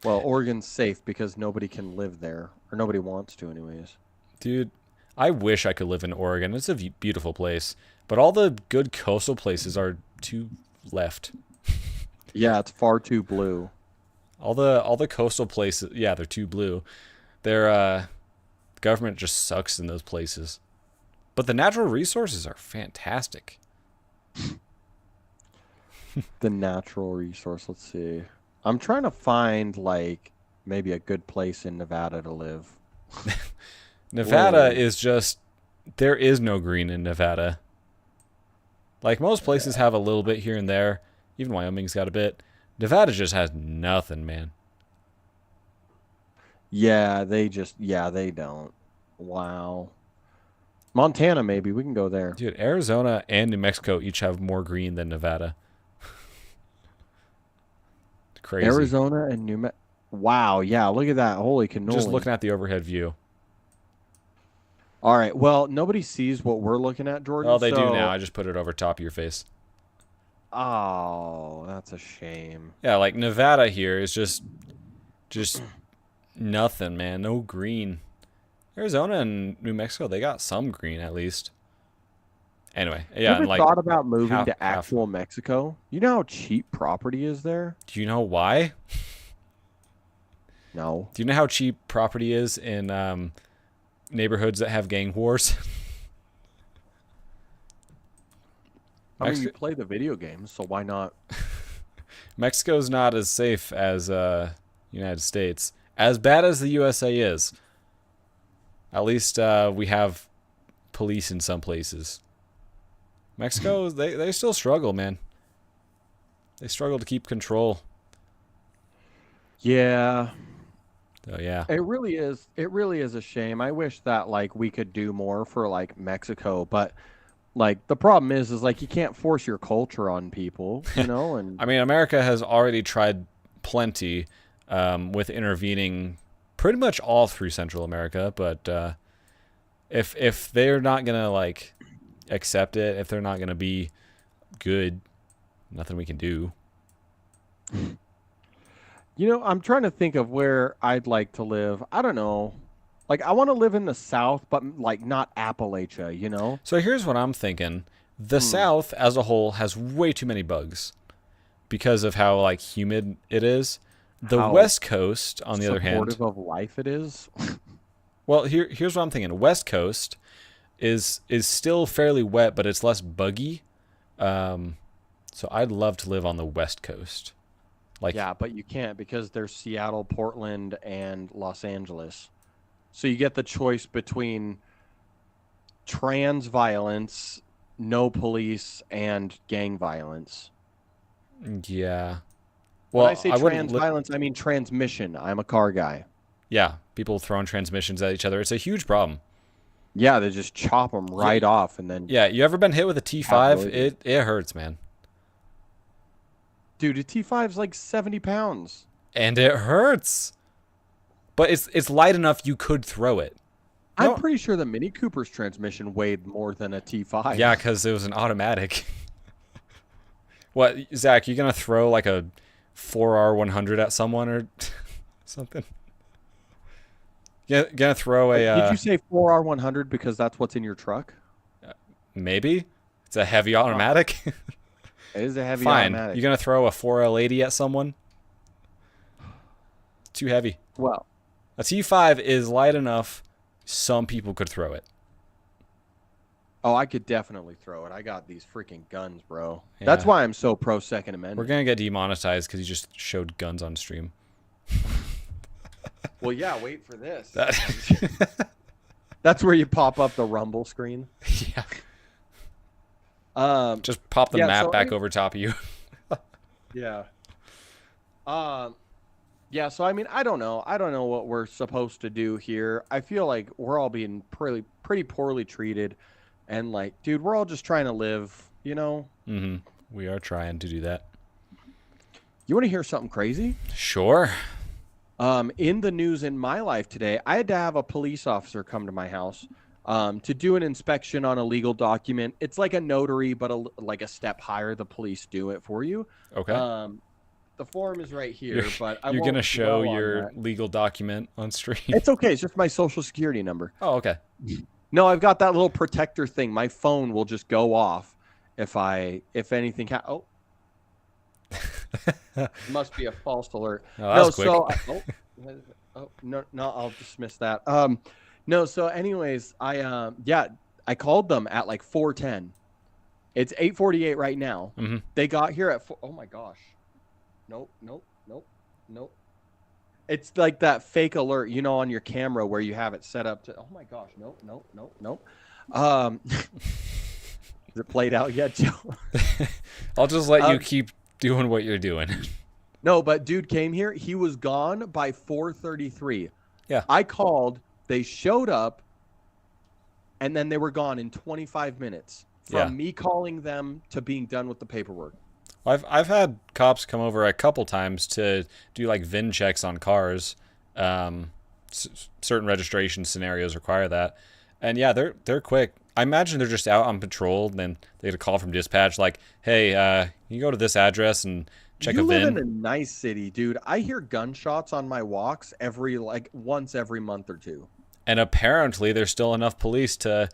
Well, Oregon's safe because nobody can live there, or nobody wants to, anyways. Dude, I wish I could live in Oregon. It's a beautiful place, but all the good coastal places are too left. Yeah, it's far too blue. All the coastal places, yeah, they're too blue. Their government just sucks in those places. But the natural resources are fantastic. The natural resource. Let's see. I'm trying to find like maybe a good place in Nevada to live. Nevada Whoa. is just, there is no green in Nevada. Like most places have a little bit here and there. Even Wyoming's got a bit. Nevada just has nothing, man. Yeah, they don't. Wow. Montana, maybe we can go there. Dude, Arizona and New Mexico each have more green than Nevada. Crazy. Arizona and New Mexico. Wow, yeah, look at that. Holy cannoli. Just looking at the overhead view. All right, well, nobody sees what we're looking at, Jordan. Oh, they do so- now. I just put it over top of your face. Oh, that's a shame. Yeah, like Nevada here is just nothing, man. No green. Arizona and New Mexico, they got some green at least. Anyway, You yeah, ever and like thought about moving to half. actual Mexico? You know how cheap property is there? Do you know why? No. Do you know how cheap property is in neighborhoods that have gang wars? I mean, you play the video games, so why not? Mexico's not as safe as United States. As bad as the USA is. At least we have police in some places. Mexico, they still struggle, man. They struggle to keep control. Yeah. So yeah. It really is. It really is a shame. I wish that like we could do more for like Mexico, but like the problem is like you can't force your culture on people, you know. And I mean, America has already tried plenty with intervening pretty much all through Central America, but if they're not gonna like accept it, if they're not gonna be good, nothing we can do. you know, I'm trying to think of where I'd like to live. I don't know. Like I want to live in the South, but like not Appalachia, you know. So here's what I'm thinking: the South as a whole has way too many bugs because of how like humid it is. The How West Coast, on the other hand, supportive of life it is. well, here's what I'm thinking: West Coast is still fairly wet, but it's less buggy. So I'd love to live on the West Coast. Like, Yeah, but you can't because there's Seattle, Portland, and Los Angeles. So you get the choice between trans violence, no police, and gang violence. yeah. When Well, I say I wouldn't trans violence, I mean transmission. I'm a car guy. yeah, people throwing transmissions at each other. It's a huge problem. Yeah, they just chop them right off and then. Yeah, you ever been hit with a T5? Absolutely. It hurts, man. Dude, a T5's like 70 pounds. And it hurts. But it's light enough you could throw it. I'm No. pretty sure the Mini Cooper's transmission weighed more than a T5. Yeah, because it was an automatic. What, Zach, you gonna throw like a 4R100 at someone or something? Gonna throw a Did you say 4R100 because that's what's in your truck? maybe? It's a heavy automatic. It is a heavy Fine. automatic. You gonna throw a 4L80 at someone? Too heavy. Well, A T5 is light enough. Some people could throw it. oh, I could definitely throw it. I got these freaking guns, bro. Yeah. That's why I'm so pro Second Amendment. We're gonna get demonetized because you just showed guns on stream. Well, yeah, wait for this. That- That's where you pop up the Rumble screen. yeah. Just Pop the Yeah, map so back over top of you. yeah. Yeah, so I mean, I don't know. I don't know what we're supposed to do here. I feel like we're all being pretty poorly treated, and like, dude, we're all just trying to live, you know? Mm-hmm. We are trying to do that. You want to hear something crazy? Sure. In the news in my life today, I had to have a police officer come to my house to do an inspection on a legal document. It's like a notary, but like a step higher. The police do it for you. Okay. The form is right here, but I You're won't gonna show dwell on your that. legal document on stream. It's okay. It's just my social security number. Oh, okay. No, I've got that little protector thing. My phone will just go off if anything. Oh, must be a false alert. Oh, that was quick. No, I'll dismiss that. No, so anyways, I called them at like 4:10. It's 8:48 right now. Mm-hmm. They got here at oh my gosh. Nope. It's like that fake alert, you know, on your camera where you have it set up to. Oh my gosh, nope. Is it played out yet, Joe? I'll just let you keep doing what you're doing. No, but dude came here. He was gone by 4:33. Yeah. I called. They showed up, and then they were gone in 25 minutes from me calling them to being done with the paperwork. I've had cops come over a couple times to do like VIN checks on cars. Certain registration scenarios require that, and yeah, they're quick. I imagine they're just out on patrol, and then they get a call from dispatch like, "Hey, you go to this address and check a VIN." You live in a nice city, dude. I hear gunshots on my walks once every month or two. And apparently, there's still enough police to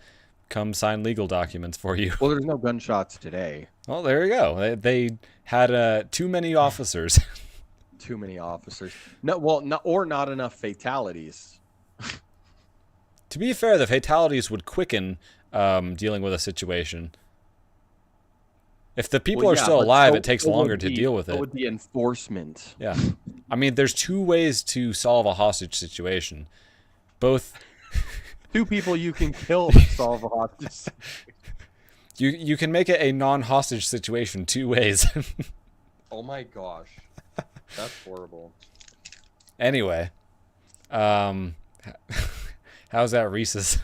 come sign legal documents for you. Well, there's no gunshots today. Well, there you go. They had too many officers. Too many officers. No, well, not enough fatalities. To be fair, the fatalities would quicken dealing with a situation. If the people are still alive, it takes longer to deal with it. So would the enforcement. Yeah. I mean, there's two ways to solve a hostage situation. Both. Two people you can kill to solve a hostage situation. You can make it a non-hostage situation two ways. Oh my gosh. That's horrible. Anyway. How's that Reese's?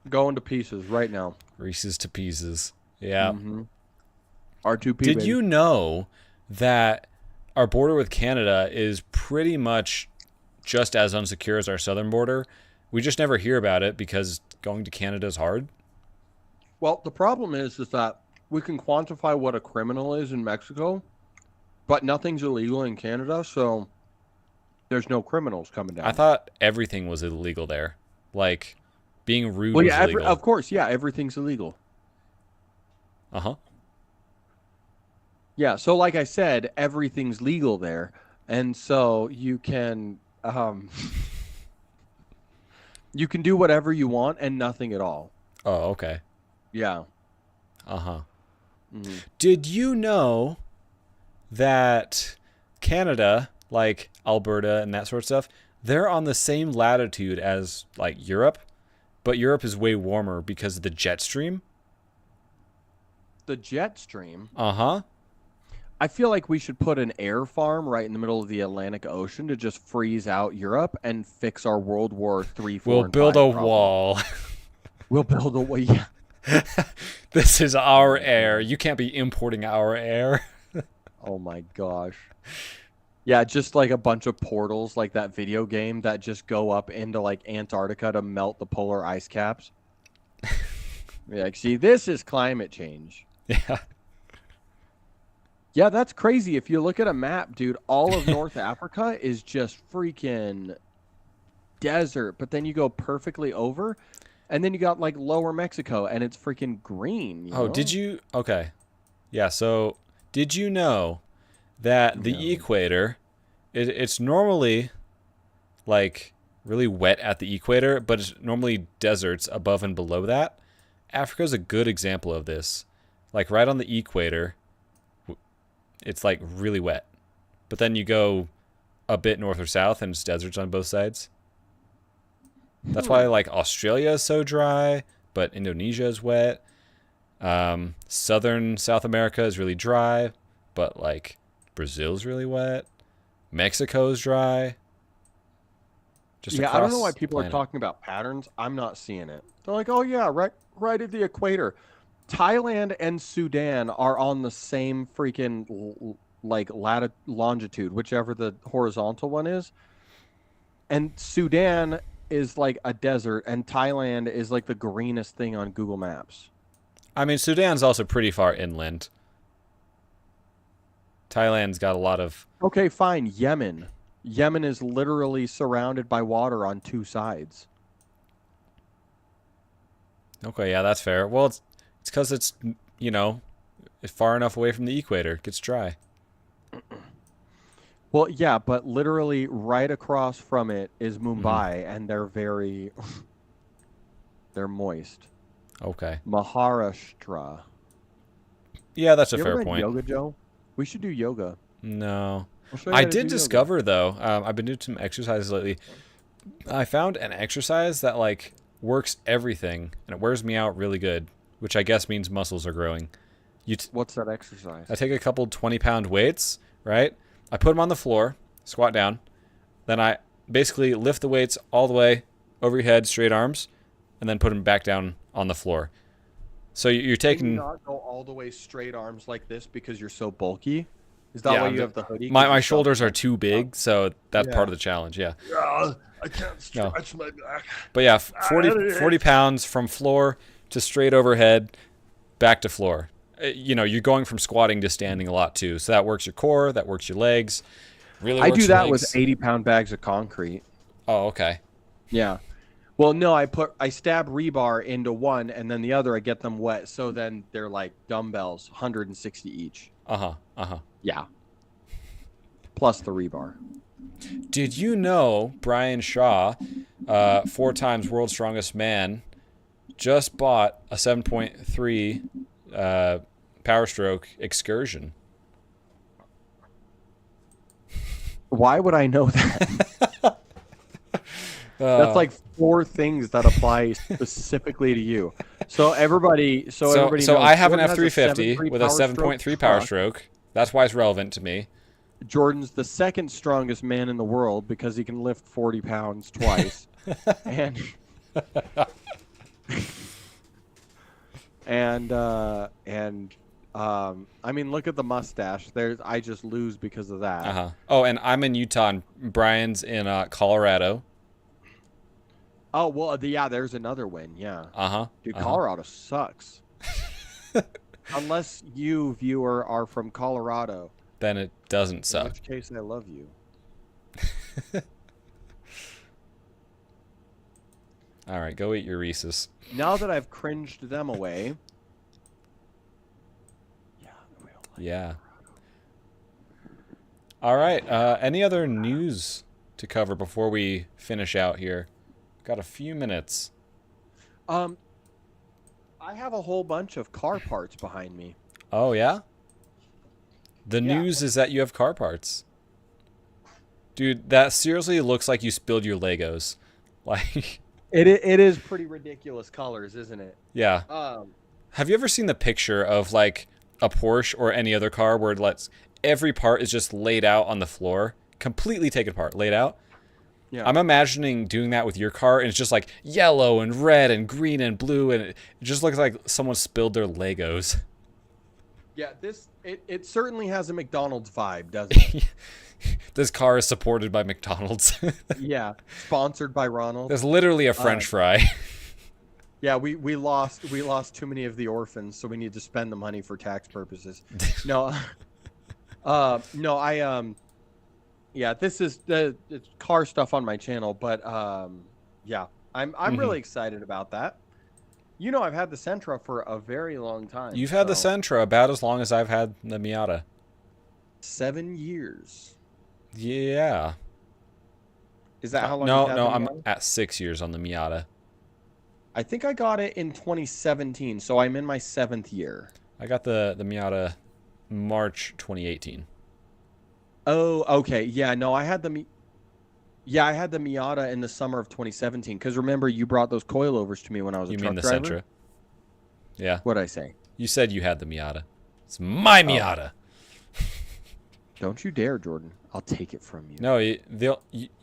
Going to pieces right now. Reese's to pieces. Yeah. Mm-hmm. R2P. Did baby. you know that our border with Canada is pretty much just as unsecure as our southern border? We just never hear about it because going to Canada is hard. Well, the problem is that we can quantify what a criminal is in Mexico, but nothing's illegal in Canada, so there's no criminals coming down. I thought everything was illegal there. Like, being rude Well, was yeah, illegal. of course, yeah, everything's illegal. Uh-huh. Yeah, so like I said, everything's legal there, and so you can do whatever you want and nothing at all. Oh, okay. Yeah. Uh-huh. Mm-hmm. Did you know that Canada, like Alberta and that sort of stuff, they're on the same latitude as, like, Europe, but Europe is way warmer because of the jet stream? The jet stream? Uh-huh. I feel like we should put an air farm right in the middle of the Atlantic Ocean to just freeze out Europe and fix our World War III, 4, We'll and build 5 a problem. wall. We'll build a wall, yeah. This is our air. You can't be importing our air. Oh my gosh. Yeah, just like a bunch of portals like that video game that just go up into like Antarctica to melt the polar ice caps. Yeah, like, see, this is climate change. Yeah. Yeah, that's crazy. If you look at a map, dude, all of North Africa is just freaking desert, but then you go perfectly over, and then you got like lower Mexico, and it's freaking green. You know? Did you? Okay. Yeah, so did you know that the equator, it's normally like really wet at the equator, but it's normally deserts above and below that? Africa's a good example of this. Like right on the equator, it's like really wet. But then you go a bit north or south and it's deserts on both sides. That's why like Australia is so dry, but Indonesia is wet. Southern South America is really dry, but like Brazil's really wet. Mexico's dry. Just I don't know why across people the are planet. talking about patterns. I'm not seeing it. They're like, oh yeah, right at the equator. Thailand and Sudan are on the same freaking like longitude, whichever the horizontal one is. And Sudan is like a desert, and Thailand is like the greenest thing on Google Maps. I mean, Sudan's also pretty far inland. Thailand's got a lot of... Okay, fine. Yemen. Yemen is literally surrounded by water on two sides. Okay, yeah, that's fair. Well, it's because it's, you know, it's far enough away from the equator. It gets dry. Well, yeah, but literally right across from it is Mumbai, and they're they're moist. Okay. Maharashtra. Yeah, that's a You ever fair read point. Yoga, Joe? We should do yoga. No. I'll show you I how to did do yoga. discover, though, I've been doing some exercises lately. I found an exercise that, like, works everything, and it wears me out really good, which I guess means muscles are growing. What's that exercise? I take a couple 20-pound weights, right? I put them on the floor, squat down. Then I basically lift the weights all the way over your head, straight arms, and then put them back down on the floor. So you're Can you taking... not go all the way straight arms like this because you're so bulky? Is that why you have the hoodie? 'Cause My you're shoulders so- are too big, so that's Yeah. part of the challenge, yeah. Yeah, I can't stretch my back. But yeah, 40 pounds from floor to straight overhead, back to floor. You know, you're going from squatting to standing a lot too. So that works your core, that works your legs. Really I works do your that legs. with 80-pound bags of concrete. Oh, okay. Yeah. Well, no, I stab rebar into one, and then the other I get them wet, so then they're like dumbbells, 160 each. Yeah, plus the rebar. Did you know Brian Shaw, 4 times world's strongest man, just bought a 7.3 power stroke Excursion? Why would I know that? That's like 4 things that apply specifically to you. So everybody knows, I have an Jordan has a F350 with a 7.3 truck. power stroke. That's why it's relevant to me. Jordan's the second strongest man in the world because he can lift 40 pounds twice. and I mean, look at the mustache. I just lose because of that. Oh, and I'm in Utah, and Brian's in Colorado. Oh, well, there's another win. Yeah. Dude, Colorado sucks. Unless you, viewer, are from Colorado. Then it doesn't suck. In which case, I love you. All right, go eat your Reese's. Now that I've cringed them away. Yeah. All right. Any other news to cover before we finish out here? Got a few minutes. I have a whole bunch of car parts behind me. Oh, yeah? The news is that you have car parts. Dude, that seriously looks like you spilled your Legos. Like, it is pretty ridiculous colors, isn't it? Yeah. Have you ever seen the picture of like a Porsche or any other car where it lets every part is just laid out on the floor, completely taken apart, laid out? Yeah. I'm imagining doing that with your car, and it's just like yellow and red and green and blue, and it just looks like someone spilled their Legos. Yeah, it certainly has a McDonald's vibe, doesn't it? This car is supported by McDonald's. Yeah, sponsored by Ronald. There's literally a French fry. Yeah, we lost too many of the orphans, so we need to spend the money for tax purposes. No, yeah, this is it's car stuff on my channel, but yeah, I'm really excited about that. You know, I've had the Sentra for a very long time. You've had the Sentra about as long as I've had the Miata. 7 years. Yeah. Is that how long? No, I'm at 6 years on the Miata. I think I got it in 2017, so I'm in my 7th year. I got the Miata March 2018. Oh, okay. Yeah, no, I had the Miata in the summer of 2017 because remember you brought those coilovers to me when I was a truck driver. You mean the Sentra? Yeah. What'd I say? You said you had the Miata. It's my Miata. Don't you dare, Jordan. I'll take it from you. No,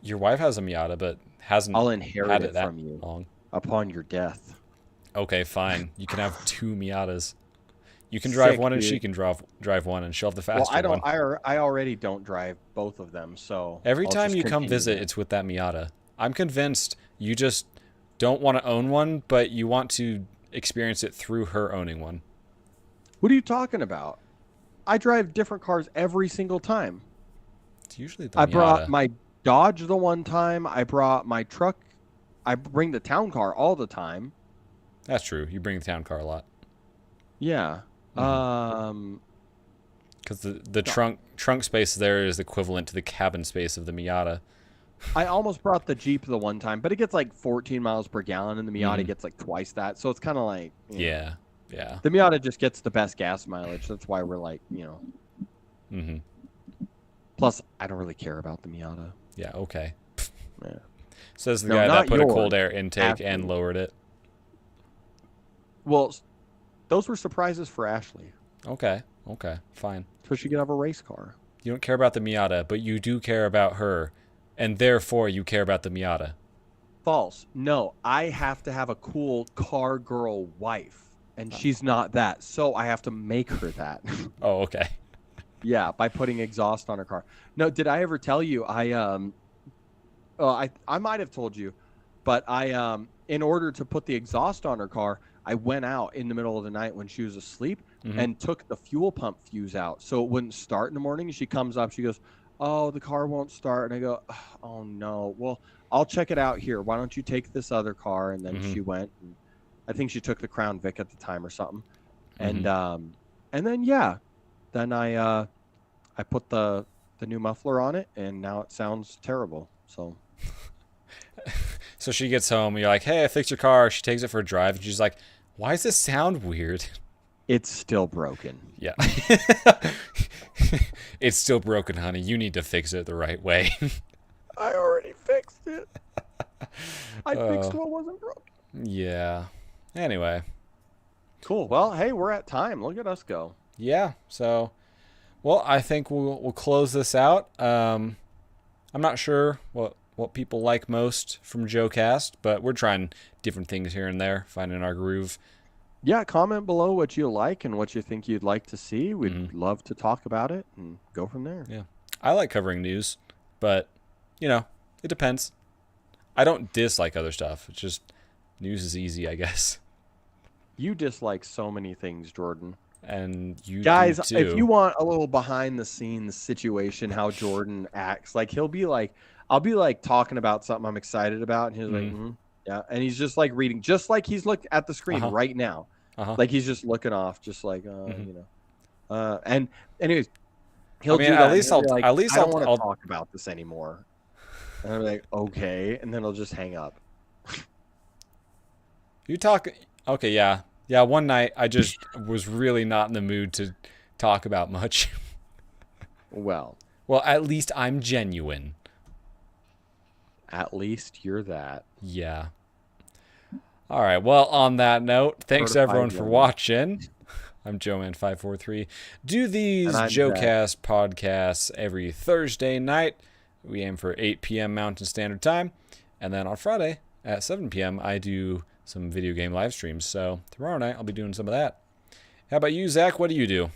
your wife has a Miata, but hasn't. I'll inherit had it that from you long. Upon your death. Okay, fine. You can have 2 Miatas. You can drive one, and dude. she can drive one, and she'll have the faster one. I already don't drive both of them, so every I'll time just you come continue visit, that. it's with that Miata. I'm convinced you just don't want to own one, but you want to experience it through her owning one. What are you talking about? I drive different cars every single time. It's usually the I Miata. brought my Dodge the one time. I brought my truck. I bring the town car all the time. That's true. You bring the town car a lot. Yeah. Because the trunk space there is equivalent to the cabin space of the Miata. I almost brought the Jeep the one time, but it gets like 14 miles per gallon, and the Miata gets like twice that. So it's kind of like Yeah. The Miata just gets the best gas mileage. That's why we're like Plus, I don't really care about the Miata. Yeah. Okay. Yeah. Says the guy that put a cold air intake Ashley. and lowered it. Well, those were surprises for Ashley. Okay, fine. So she could have a race car. You don't care about the Miata, but you do care about her, and therefore you care about the Miata. False. No, I have to have a cool car girl wife, and she's not that, so I have to make her that. Oh, okay. Yeah, by putting exhaust on her car. No, did I ever tell you I might have told you, but I in order to put the exhaust on her car, I went out in the middle of the night when she was asleep and took the fuel pump fuse out so it wouldn't start in the morning. She comes up, she goes, oh, the car won't start. And I go, oh no. Well, I'll check it out here. Why don't you take this other car? And then Mm-hmm. she went. And I think she took the Crown Vic at the time or something. Mm-hmm. And then yeah, then I put the new muffler on it, and now it sounds terrible. So So she gets home, you're like, hey, I fixed your car. She takes it for a drive, and she's like, why does this sound weird? it's still broken. Yeah. It's still broken, honey. You need to fix it the right way. I already fixed it. I fixed what wasn't broken. Yeah. Anyway. Cool. Well, hey, we're at time. Look at us go. Yeah. So, well, I think we'll close this out. I'm not sure what people like most from JoeCast, but we're trying different things here and there, finding our groove. Yeah, comment below what you like and what you think you'd like to see. We'd love to talk about it and go from there. Yeah. I like covering news, but, it depends. I don't dislike other stuff. It's just news is easy, I guess. You dislike so many things, Jordan. And you Guys, do too. if you want a little behind the scenes situation, how Jordan acts, like he'll be like, I'll be like talking about something I'm excited about, and he's like, yeah, and he's just like reading, just like he's looked at the screen right now, like he's just looking off, just like, and anyways, he'll do that. At least I'll like, at least I don't I'll want to talk about this anymore, and I'm like, okay, and then he'll just hang up. You talk. Okay, yeah. Yeah, one night I just was really not in the mood to talk about much. Well, at least I'm genuine. at least you're that. Yeah. All right. Well, on that note, thanks everyone for watching. I'm JoeMan543. Do these JoeCast podcasts every Thursday night. We aim for 8 p.m. Mountain Standard Time. And then on Friday at 7 p.m., I do some video game live streams. So tomorrow night, I'll be doing some of that. How about you, Zach? What do you do?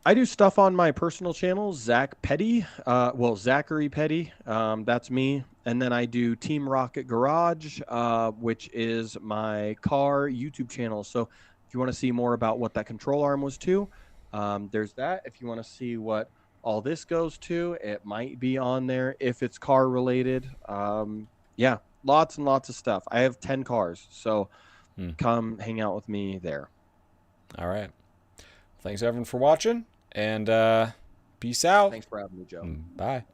I do stuff on my personal channel, Zach Petty. Zachary Petty. That's me. And then I do Team Rocket Garage, which is my car YouTube channel. So if you want to see more about what that control arm was to, there's that. If you want to see what all this goes to, it might be on there if it's car related. Yeah, lots and lots of stuff. I have 10 cars. So come hang out with me there. All right. Thanks everyone for watching, and peace out. Thanks for having me, Joe. Bye.